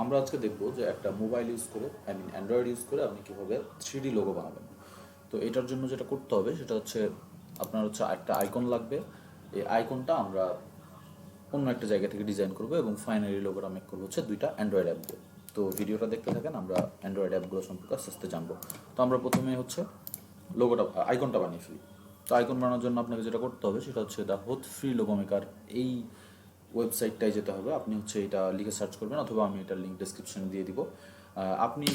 আমরা আজকে দেখব যে একটা মোবাইল ইউজ করে অ্যান্ড্রয়েড ইউজ করে আপনি কীভাবে 3D লোগো বানাবেন। তো এটার জন্য যেটা করতে হবে সেটা হচ্ছে আপনার হচ্ছে একটা আইকন লাগবে। এই আইকনটা আমরা অন্য একটা জায়গা থেকে ডিজাইন করবো এবং ফাইনালি লোগোটা মেক করবো হচ্ছে দুইটা অ্যান্ড্রয়েড অ্যাপ দিয়ে। তো ভিডিওটা দেখতে থাকেন, আমরা অ্যান্ড্রয়েড অ্যাপগুলো সম্পর্কে আস্তে আস্তে জানবো। তো আমরা প্রথমে হচ্ছে আইকনটা বানিয়ে ফেলি। তো আইকন বানানোর জন্য আপনাকে যেটা করতে হবে সেটা হচ্ছে দ্য হোথ ফ্রি লোগো মেকার, এই ওয়েবসাইটটায় যেতে হবে। আপনি হচ্ছে এটা লিখে সার্চ করবেন, অথবা আমি এটার লিঙ্ক ডেসক্রিপশনে দিয়ে দিব। আপনি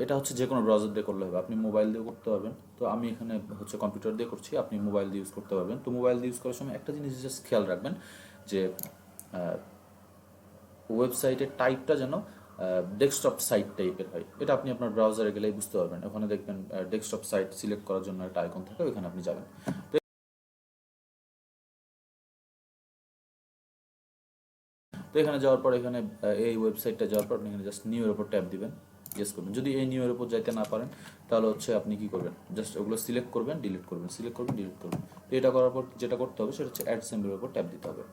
এটা হচ্ছে যে কোনো ব্রাউজার দিয়ে করলে হবে, আপনি মোবাইল দিয়েও করতে পারবেন। তো আমি এখানে হচ্ছে কম্পিউটার দিয়ে করছি, আপনি মোবাইল দিয়ে ইউজ করতে পারবেন। তো মোবাইল দিয়ে ইউজ করার সময় একটা জিনিস জাস্ট খেয়াল রাখবেন যে ওয়েবসাইটের টাইপটা যেন ডেস্কটপ সাইট টাইপের হয়। এটা আপনি আপনার ব্রাউজারে গেলেই বুঝতে পারবেন। ওখানে দেখবেন ডেস্কটপ সাইট সিলেক্ট করার জন্য একটা আইকন থাকে, ওইখানে আপনি যাবেন। তো এখানে যাওয়ার পর এখানে এই ওয়েবসাইটটা যাওয়ার পর আপনি এখানে জাস্ট নিউ এর উপর ট্যাপ দিবেন, ইয়েস করবেন। যদি এই নিউ এর উপর যাইতে না পারেন তাহলে হচ্ছে আপনি কি করবেন, জাস্ট ওগুলো সিলেক্ট করবেন, ডিলিট করবেন, সিলেক্ট করবেন, ডিলিট করবেন। তো এটা করার পর যেটা করতে হবে সেটা হচ্ছে অ্যাড সিম্বলের উপর ট্যাপ দিতে হবে,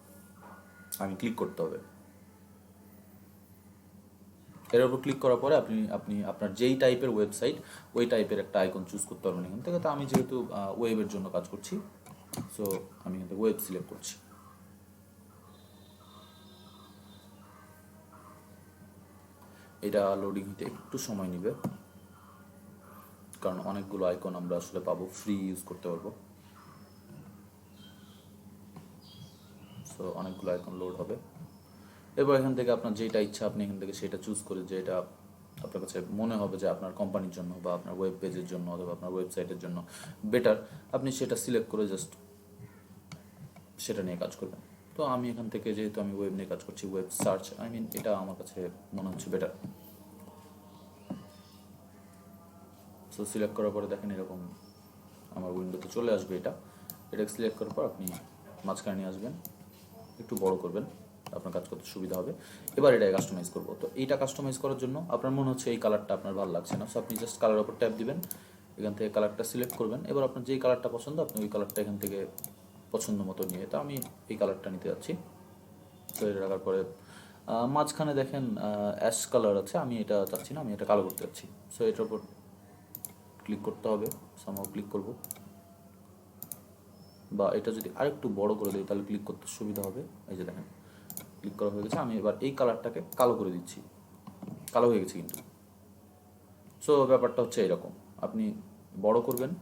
আমি ক্লিক করতে হবে। এর উপর ক্লিক করার পরে আপনি আপনি আপনার যেই টাইপের ওয়েবসাইট ওই টাইপের একটা আইকন চুজ করতে পারবেন এখান থেকে। তো আমি যেহেতু ওয়েবের জন্য কাজ করছি, সো আমি এখান থেকে ওয়েব সিলেক্ট করছি। এটা লোডিং হতে একটু সময় নেবে, কারণ অনেকগুলো আইকন আমরা আসলে পাবো, ফ্রি ইউজ করতে পারবো। সো অনেকগুলো আইকন লোড হবে। এবার এখান থেকে আপনার যেটা ইচ্ছা আপনি এখান থেকে সেটা চুজ করে, যে এটা আপনার কাছে মনে হবে যে আপনার কোম্পানির জন্য বা আপনার ওয়েব পেজের জন্য অথবা আপনার ওয়েবসাইটের জন্য বেটার, আপনি সেটা সিলেক্ট করে জাস্ট সেটা নিয়ে কাজ করবেন। তো আমি এখান থেকে, যেহেতু আমি ওয়েব নিয়ে কাজ করছি, ওয়েব সার্চ এটা আমার কাছে মনে হচ্ছে বেটার। সো সিলেক্ট করার পরে দেখেন এরকম আমার উইন্ডোতে চলে আসবে। এটা সিলেক্ট করার পর আপনি মাঝখানে নিয়ে আসবেন, একটু বড় করবেন, আপনার কাজ করতে সুবিধা হবে। এবার এটা কাস্টমাইজ করবো। তো এইটা কাস্টমাইজ করার জন্য আপনার মনে হচ্ছে এই কালারটা আপনার ভালো লাগছে না, সো আপনি জাস্ট কালার উপর ট্যাপ দিবেন, এখান থেকে কালারটা সিলেক্ট করবেন। এবার আপনার যেই কালারটা পছন্দ আপনি ওই কালারটা এখান থেকে পছন্দ মতো নিয়ে, তো আমি এই কালারটা নিতে যাচ্ছি। তো এটা রাখার পরে মাঝখানে দেখেন অ্যাশ কালার আছে, আমি এটা চাচ্ছি না, আমি এটা কালো করতে যাচ্ছি। সো এটার উপর ক্লিক করতে হবে, সামহাও ক্লিক করব, বা এটা যদি আরেকটু বড় করে দিই তাহলে ক্লিক করতে সুবিধা হবে। এই যে দেখেন ক্লিক করা হয়ে গেছে। আমি এবার এই কালারটাকে কালো করে দিচ্ছি, কালো হয়ে গেছে কিন্তু। সো ব্যাপারটা হচ্ছে এরকম, আপনি বড় করবেন,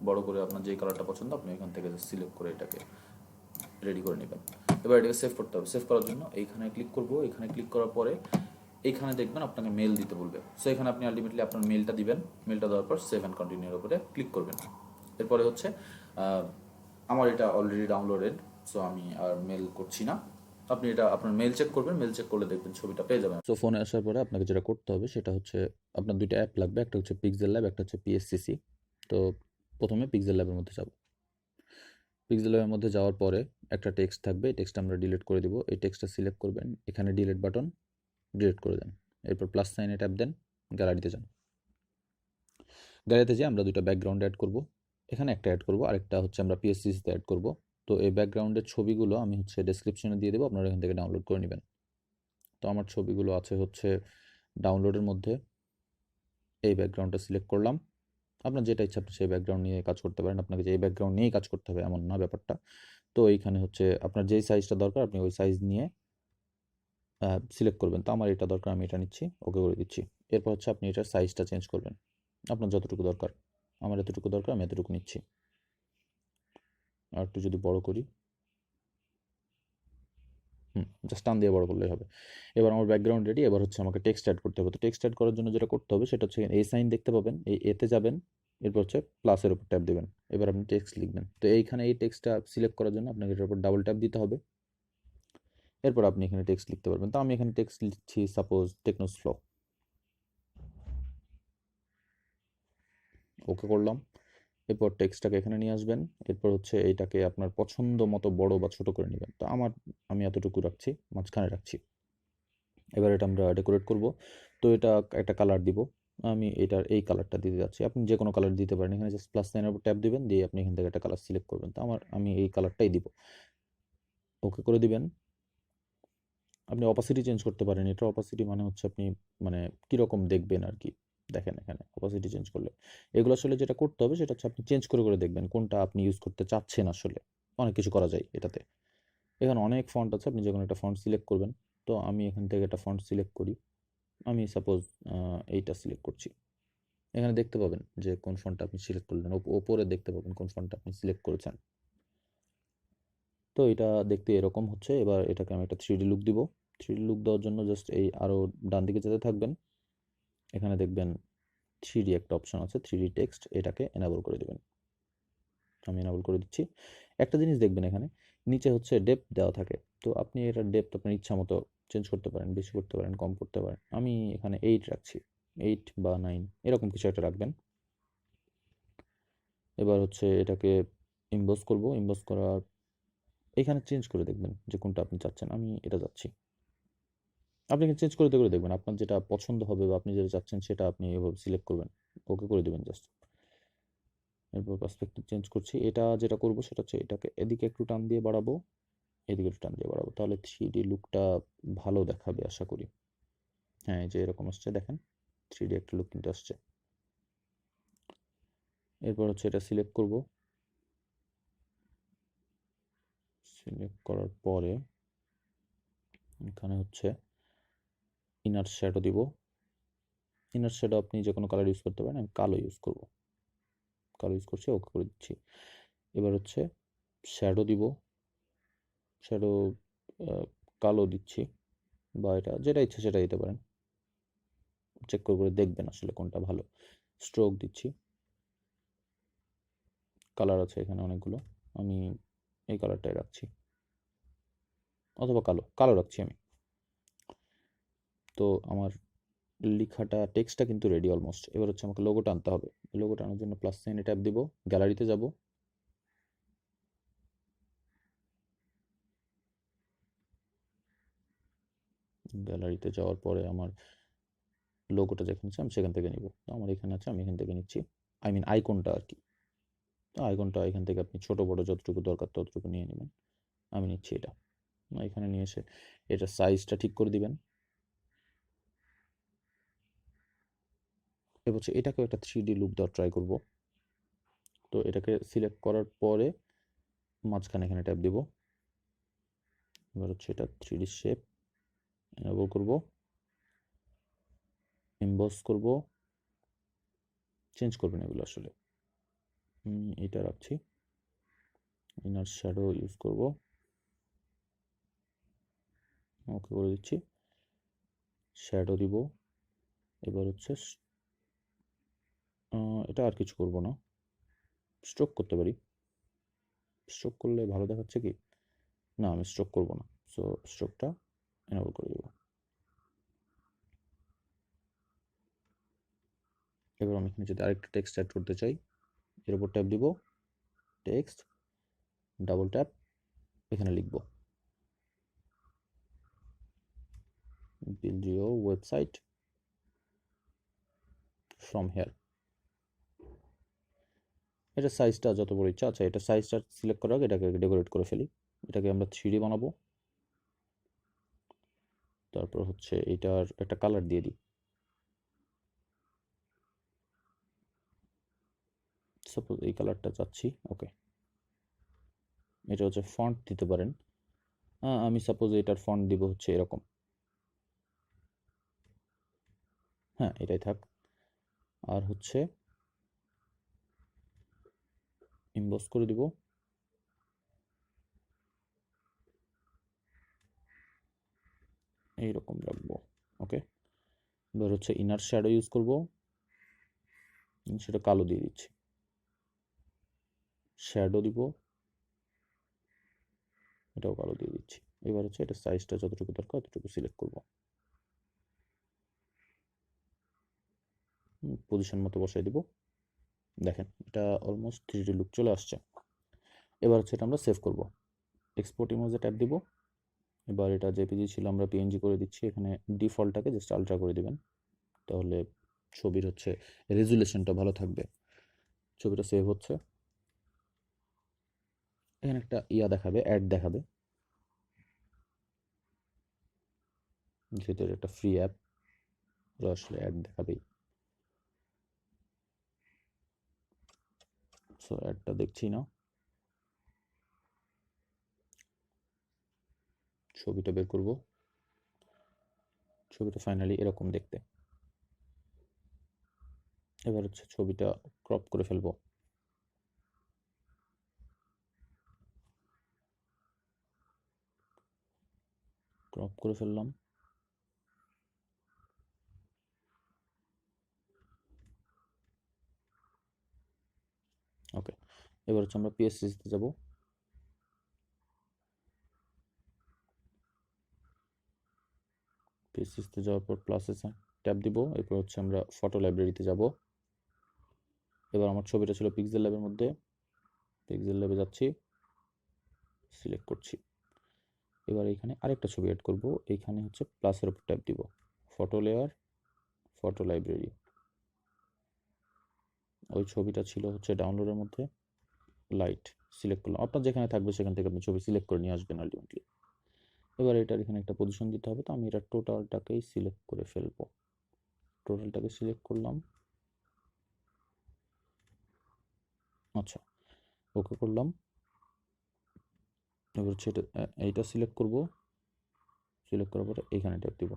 বড় করে আপনার যেই কালারটা পছন্দ আপনি এখান থেকে সিলেক্ট করে এটাকে রেডি করে নেবেন। এবার এটাকে সেভ করতে হবে। সেভ করার জন্য এইখানে ক্লিক করব, এখানে ক্লিক করার পরে এইখানে দেখবেন আপনাকে মেল দিতে বলবে। সো এখানে আপনি আলটিমেটলি আপনার মেলটা দিবেন, মেলটা দেওয়ার পর সেভ অ্যান্ড কন্টিনিউর উপরে ক্লিক করবেন। এরপরে হচ্ছে আমার এটা অলরেডি ডাউনলোডেড, সো আমি আর মেল করছি না। আপনি এটা আপনার মেল চেক করবেন, মেল চেক করলে দেখবেন ছবিটা পেয়ে যাবেন। সো ফোনে আসার পরে আপনাকে যেটা করতে হবে সেটা হচ্ছে আপনার দুইটা অ্যাপ লাগবে, একটা হচ্ছে পিক্সেল ল্যাব, একটা হচ্ছে পিএসসিসি। তো প্রথমে পিক্সেল ল্যাবের মধ্যে যাব। পিক্সেল ল্যাবের মধ্যে যাওয়ার পরে একটা টেক্সট থাকবে, এই টেক্সটটা আমরা ডিলিট করে দিব। এই টেক্সটটা সিলেক্ট করবেন, এখানে ডিলিট বাটন, ডিলিট করে দেন। এরপর প্লাস সাইনে ট্যাপ দেন, গ্যালারিতে যান। গ্যালারিতে যেয়ে আমরা দুইটা ব্যাকগ্রাউন্ড অ্যাড করব। এখানে একটা অ্যাড করব, আরেকটা হচ্ছে আমরা পিএসসিতে অ্যাড করব। তো এই ব্যাকগ্রাউন্ডের ছবিগুলো আমি হচ্ছে ডেসক্রিপশনে দিয়ে দেবো, আপনারা এখান থেকে ডাউনলোড করে নেবেন। তো আমার ছবিগুলো আছে হচ্ছে ডাউনলোডের মধ্যে। এই ব্যাকগ্রাউন্ডটা সিলেক্ট করলাম। আপনার যেটা ইচ্ছা আপনি সেই ব্যাকগ্রাউন্ড নিয়ে কাজ করতে পারেন, আপনাকে যে এই ব্যাকগ্রাউন্ড নিয়েই কাজ করতে হবে এমন না ব্যাপারটা। তো এইখানে হচ্ছে আপনার যেই সাইজটা দরকার আপনি ওই সাইজ নিয়ে সিলেক্ট করবেন। তো আমার এটা দরকার, আমি এটা নিচ্ছি, ওকে করে দিচ্ছি। এরপর হচ্ছে আপনি এটার সাইজটা চেঞ্জ করবেন আপনার যতটুকু দরকার। আমার এতটুকু দরকার, আমি এতটুকু নিচ্ছি। আর একটু যদি বড় করি, জাস্ট টান দিয়ে বড় করলেই হবে। এবার আমার ব্যাকগ্রাউন্ড রেডি। এবার হচ্ছে আমাকে টেক্সট অ্যাড করতে হবে। তো টেক্সট অ্যাড করার জন্য যেটা করতে হবে সেটা হচ্ছে এই সাইন দেখতে পাবেন, এই এতে যাবেন, এরপর হচ্ছে প্লাসের উপর ট্যাপ দেবেন। এবার আপনি টেক্সট লিখবেন। তো এইখানে এই টেক্সটটা সিলেক্ট করার জন্য আপনাকে এটার উপর ডাবল ট্যাপ দিতে হবে। এরপর আপনি এখানে টেক্সট লিখতে পারবেন। তো আমি এখানে টেক্সট লিখছি সাপোজ টেকনোফ্লো, ওকে করলাম। এরপর টেক্সটটাকে এখানে নিয়ে আসবেন। এরপর হচ্ছে এইটাকে আপনার পছন্দ মতো বড় বা ছোট করে নেবেন। তো আমি এতটুকু রাখছি, মাঝখানে রাখছি। এবার এটা আমরা ডেকোরেট করব। তো এটা একটা কালার দিব, আমি এটার এই কালারটা দিতে যাচ্ছি। আপনি যে কোনো কালার দিতে পারেন, এখানে জাস্ট প্লাস সাইনের উপর ট্যাপ দিবেন, দিয়ে আপনি এখান থেকে একটা কালার সিলেক্ট করবেন। তো আমি এই কালারটাই দিব, ওকে করে দিবেন। আপনি অপাসিটি চেঞ্জ করতে পারেন। এটা অপাসিটি মানে হচ্ছে আপনি মানে কীরকম দেখবেন আর কি। দেখেন এখানে অপাসিটি চেঞ্জ করলে এগুলো আসলে যেটা করতে হবে সেটা হচ্ছে আপনি চেঞ্জ করে দেখবেন কোনটা আপনি ইউজ করতে চাচ্ছেন। আসলে অনেক কিছু করা যায় এটাতে। এখানে অনেক ফন্ট আছে, আপনি যে কোনো একটা ফন্ট সিলেক্ট করবেন। তো আমি এখান থেকে একটা ফন্ট সিলেক্ট করি। আমি সাপোজ এইটা সিলেক্ট করছি। এখানে দেখতে পাবেন যে কোন ফন্টটা আপনি সিলেক্ট করলেন, ওপরে দেখতে পাবেন কোন ফন্টটা আপনি সিলেক্ট করেছেন। তো এটা দেখতে এরকম হচ্ছে। এবার এটাকে আমি একটা 3D লুক দিব। 3D লুক দেওয়ার জন্য জাস্ট এই আরও ডান দিকে যেতে থাকবেন। এখানে দেখবেন 3D একটা অপশন আছে, 3D টেক্সট, এটাকে এনাবল করে দেবেন। আমি এনাবল করে দিচ্ছি। একটা জিনিস দেখবেন এখানে নিচে হচ্ছে ডেপথ দেওয়া থাকে। তো আপনি এটার ডেপথ আপনার ইচ্ছা মতো চেঞ্জ করতে পারেন, বেশি করতে পারেন, কম করতে পারেন। আমি এখানে 8 রাখছি, 8 বা 9 এরকম কিছু একটা রাখবেন। এবার হচ্ছে এটাকে ইমবস করব। ইমবস করার এখানে চেঞ্জ করে দেখবেন যে কোনটা আপনি চাচ্ছেন। আমি এটা চাচ্ছি। আপনি চেঞ্জ করে দেখবেন আপনার যেটা পছন্দ হবে বা আপনি যেটা চাচ্ছেন সেটা আপনি এভাবে সিলেক্ট করবেন, ওকে করে দেবেন জাস্ট। এরপর পার্সপেক্টিভ চেঞ্জ করছি। এটা যেটা করব সেটা হচ্ছে এটাকে এদিকে একটু টান দিয়ে বাড়াবো, এদিকে একটু টান দিয়ে বাড়াবো, তাহলে 3D লুকটা ভালো দেখাবে আশা করি। হ্যাঁ, এই যে এরকম আসছে, দেখেন 3D একটা লুক কিন্তু আসছে। এরপর হচ্ছে এটা সিলেক্ট করব। সিলেক্ট করার পরে এখানে হচ্ছে ইনার শ্যাডো দিব। ইনার শ্যাডো আপনি যে কোনো কালার ইউজ করতে পারেন, আমি কালো ইউজ করব। কালো ইউজ করছি, ওকে করে দিচ্ছি। এবার হচ্ছে শ্যাডো দিব। শ্যাডো কালো দিচ্ছি, বা এটা যেটা ইচ্ছা সেটা দিতে পারেন। চেক করে দেখবেন আসলে কোনটা ভালো। স্ট্রোক দিচ্ছি। কালার আছে এখানে অনেকগুলো, আমি এই কালারটাই রাখছি, অথবা কালো কালো রাখছি আমি। তো আমার লেখাটা টেক্সটটা কিন্তু রেডি অলমোস্ট। এবার হচ্ছে আমাকে লোগোটা আনতে হবে। লোগোটা আনার জন্য প্লাস সাইনে ট্যাপ দিব, গ্যালারিতে যাব। গ্যালারিতে যাওয়ার পরে আমার লোগোটা যেখানে আছে আমি সেখান থেকে নিব। তো আমার এখানে আছে, আমি এখান থেকে নিচ্ছি। আই মিন আইকনটা আর কি। তো আইকনটা এখান থেকে আপনি ছোট বড় যতটুকু দরকার ততটুকু নিয়ে নেবেন। আমি নিচ্ছি এটা। এখানে নিয়ে এসে এটা সাইজটা ঠিক করে দিবেন। এবার হচ্ছে এটাকেও একটা 3D লুক দেওয়ার ট্রাই করব। তো এটাকে সিলেক্ট করার পরে মাঝখানে এখানে ট্যাপ দিব। এবার হচ্ছে এটা 3D শেপ এনেবল করব, এমবস করব। চেঞ্জ করবেন এগুলো আসলে। এটা রাখছি। ইনার শ্যাডো ইউজ করব, ওকে করে দিচ্ছি। শ্যাডো দিব। এবার হচ্ছে এটা আর কিছু করব না, স্ট্রোক করতে পারি। স্ট্রোক করলে ভালো দেখাচ্ছে কি না, আমি স্ট্রোক করব না। সো স্ট্রোকটা এনেবল করে দেব। এবার আমি এখানে যদি আরেকটা টেক্সট অ্যাড করতে চাই, এর উপর ট্যাপ দিব, টেক্সট, ডাবল ট্যাপ, এখানে লিখব build your website from here। এটা সাইজটা যত বড় ইচ্ছা। আচ্ছা, এটা সাইজটা সিলেক্ট করার আগে এটাকে ডেকোরেট করে ফেলি। এটাকে আমরা 3D বানাবো। তারপর হচ্ছে এটার একটা কালার দিয়ে দিই। সাপোজ এই কালারটা চাচ্ছি। ওকে, এটা হচ্ছে ফন্ট দিতে পারেন। আমি সাপোজ এটার ফন্ট দিব হচ্ছে এরকম। হ্যাঁ, এটাই থাক। আর হচ্ছে ইমবস করে দিব। এইরকম রাখবো। ওকে, এবার হচ্ছে ইনার শ্যাডো ইউজ করব, সেটা কালো দিয়ে দিচ্ছি। শ্যাডো দিব, এটাও কালো দিয়ে দিচ্ছি। এবার হচ্ছে এটা সাইজটা যতটুকু দরকার ততটুকু সিলেক্ট করব। পজিশন মতো বসাই দিব। দেখেন এটা অলমোস্ট 3D লুক চলে আসছে। এবার হচ্ছে এটা আমরা সেভ করব। এক্সপোর্ট ইমেজে ট্যাপ দিব। এবার এটা জেপিজি ছিল, আমরা পিএনজি করে দিচ্ছি। এখানে ডিফল্টটাকে জাস্ট আলট্রা করে দিবেন, তাহলে ছবির হচ্ছে রেজুলেশনটা ভালো থাকবে। ছবিটা সেভ হচ্ছে। এখানে একটা দেখাবে, অ্যাড দেখাবে। যেহেতু এটা একটা ফ্রি অ্যাপ, আসলে অ্যাড দেখাবেই। সো অ্যাডটা দেখছি না, ছবিটা বের করব। ছবিটা ফাইনালি এরকম দেখতে। এবার হচ্ছে ছবিটা ক্রপ করে ফেলবো। ক্রপ করে ফেললাম। ওকে, এবার হচ্ছে আমরা পিএসসিতে যাব। পিএসসিতে যাওয়ার পর প্লাসে ট্যাব দিব। এরপর হচ্ছে আমরা ফটো লাইব্রেরিতে যাব। এবার আমার ছবিটা ছিল পিক্সেল ল্যাবের মধ্যে, পিক্সেল ল্যাবে যাচ্ছি, সিলেক্ট করছি। এবার এখানে আরেকটা ছবি অ্যাড করব। এইখানে হচ্ছে প্লাসের উপর ট্যাব দিব, ফটো লেয়ার, ফটো লাইব্রেরি। ওই ছবিটা ছিল হচ্ছে ডাউনলোডের মধ্যে, লাইট সিলেক্ট করলাম। আপনার যেখানে থাকবে সেখান থেকে আপনি ছবি সিলেক্ট করে নিয়ে আসবেন আলটিমেটলি। এবার এটার এখানে একটা পজিশন দিতে হবে, তো আমি এটা টোটালটাকেই সিলেক্ট করে ফেলবো। টোটালটাকে সিলেক্ট করলাম, আচ্ছা ওকে করলাম। এবার হচ্ছে এইটা সিলেক্ট করব, সিলেক্ট করার পরে এইখানে ট্যাপ দিব।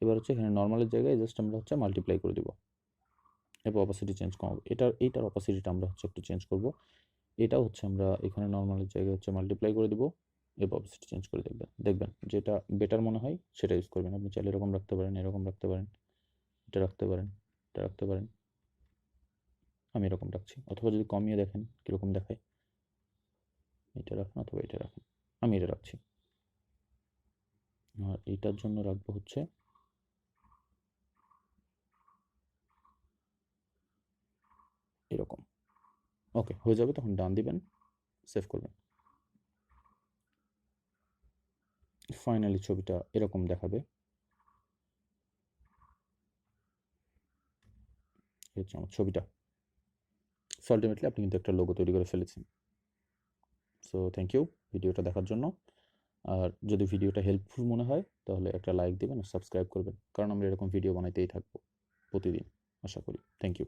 এবার হচ্ছে এখানে নর্মালের জায়গায় জাস্ট আমরা হচ্ছে মাল্টিপ্লাই করে দিব। এবার অপাসিটি চেঞ্জ কমাবো, এইটার অপাসিটিটা আমরা হচ্ছে একটু চেঞ্জ করব। এটাও হচ্ছে আমরা এখানে নর্মালের জায়গায় হচ্ছে মাল্টিপ্লাই করে দিব। এবার অপাসিটি চেঞ্জ করে দেখবেন যেটা বেটার মনে হয় সেটা ইউজ করবেন। আপনি চাইলে এরকম রাখতে পারেন, এরকম রাখতে পারেন, এটা রাখতে পারেন, এটা রাখতে পারেন। আমি এরকম রাখছি, অথবা যদি কমিয়ে দেখেন কীরকম দেখায়, এটা রাখুন অথবা এটা রাখুন। আমি এটা রাখছি। আর এইটার জন্য রাখবো হচ্ছে এরকম। ওকে হয়ে যাবে, তখন ডান দিবেন, সেভ করবেন। ফাইনালি ছবিটা এরকম দেখাবে। এই হচ্ছে আমার ছবিটা। সো আলটিমেটলি আপনি কিন্তু একটা লোগো তৈরি করে ফেলেছেন। সো থ্যাংক ইউ ভিডিওটা দেখার জন্য। আর যদি ভিডিওটা হেল্পফুল মনে হয় তাহলে একটা লাইক দিবেন আর সাবস্ক্রাইব করবেন, কারণ আমরা এরকম ভিডিও বানাইতেই থাকবো প্রতিদিন, আশা করি। Thank you.